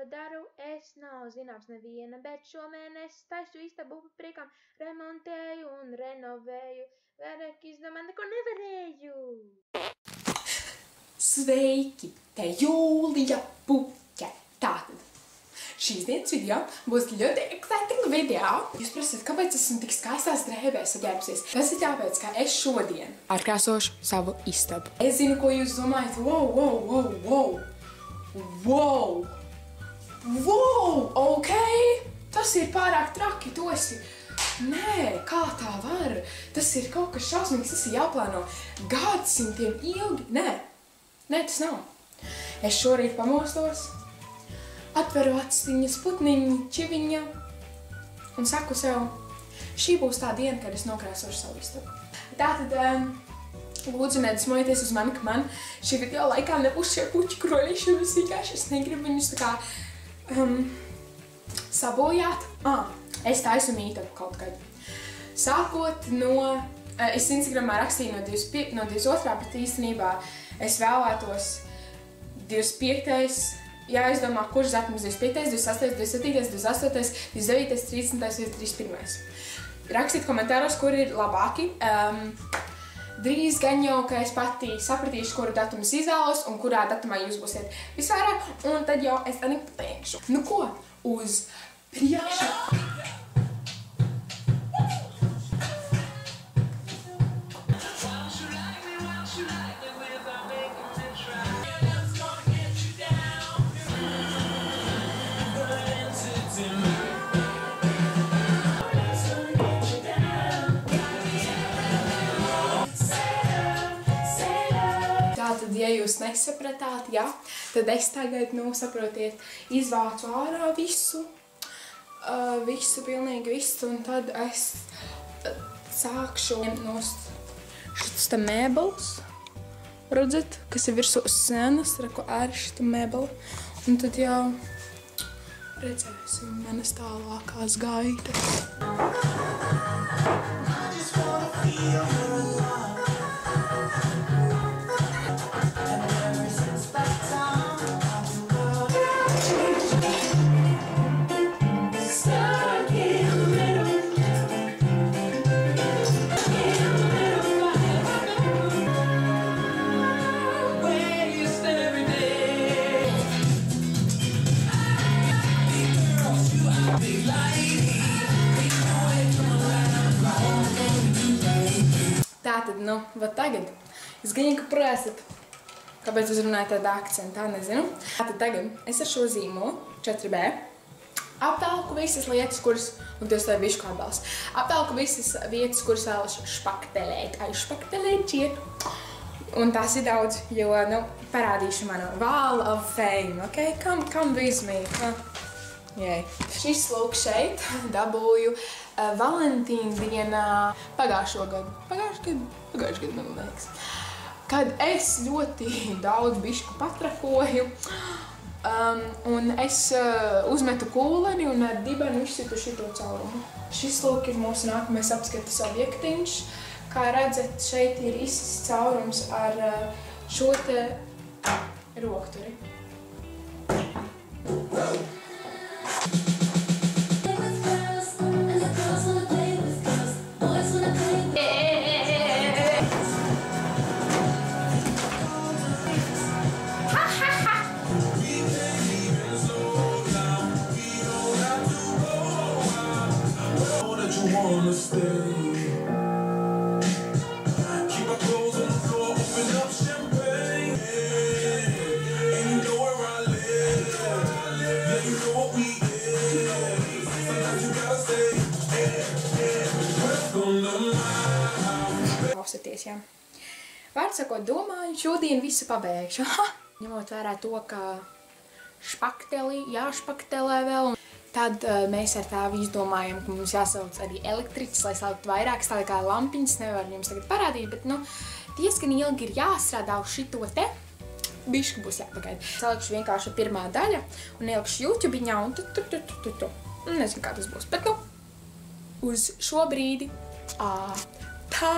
daru, es nav zināms neviena, bet šomēnes taisu istabu priekam, remontēju un renovēju, vairāk izdomāt neko nevarēju. Sveiki, te Jūlija Puķe. Tātad, šīs dienas video būs ļoti exciting video. Jūs prasat, kāpēc esmu tik skaistās drēbēs saģērbusies? Tas ir tāpēc, ka es šodien atkrāsošu savu istabu. Es zinu, ko jūs domājat. Wow, ok? Tas ir pārāk traki, tu esi... Nē, kā tā var? Tas ir kaut kas šausmīgs, tas ir jāplāno gadsimtiem ilgi. Nē, tas nav. Es šorīt pamostos, atveru aciņas, putniņu, čiviņa un saku sev, šī būs tā diena, kad es nokrāsošu savu istabu. Tātad, lūdzu, nedusmojieties uz mani, ka man šī video laikā nebūs šie puķi kroļiši, un es vienkārši negribu viņus tā kā sabojāt. Es taisu mītabu kaut kad. Sākot no, es Instagramā rakstīju no 22. bet īstenībā es vēlētos 25. jāizdomā, kurš datums 25., 28., 27., 28., 29., 30. vai 31. Rakstīt komentāros, kur ir labāki. Drīz gan jau, ka es pati sapratīšu, kuru datumu es izvēlos un kurā datumā jūs būsiet visvairāk, un tad jau es arī pateikšu. Nu ko, uz priekšu! Tātad, ja jūs nesapratāt, tad es tagad, saprotiet, izvācu ārā visu, pilnīgi visu, un tad es sākšu nost šis te mēbeles, redzat, kas ir virsū sēnas, reku ārā šita mēbele, un tad jau redzēsim manas tālākās gaitas. Tātad, vat tagad, es gan ka prasat, kāpēc es runāju tādā akcentā, nezinu. Tātad tagad es ar šo zīmolu 4B apvelku visas lietas, kuras, un tas tev bišķi atbalsts, apvelku visas vietas, kuras vēlas špaktelēt, špaktelēt. Un tās ir daudz, jo, parādīšu manu wall of fame, ok? Come with me. Šis lūk šeit dabūju Valentīna dienā pagājušo gadu, man liekas, kad es ļoti daudz bišķu patrakoju, un es uzmetu kūleni un ar dibenu izsitu šito caurumu. Šis lūk ir mūsu nākamais apskates objektiņš. Kā redzat, šeit ir izsists caurums ar šo te rokturi. Klausieties, Vārds sakot, domāju, šodien visu pabeigšu. Ņemot vērā to, ka jāšpaktelē vēl. Tad mēs ar tāvu izdomājam, ka mums jāsauc arī elektriķis, lai saliktu vairākas, tā kā lampiņas, nevaru jums tagad parādīt, bet, diezgan ilgi ir jāstrādā uz šito te. Bišķi būs jāpagaida. Salikšu vienkārši pirmā daļa un ielikšu YouTubiņā un tu. Nezinu, kā tas būs, bet, uz šo brīdi, tā.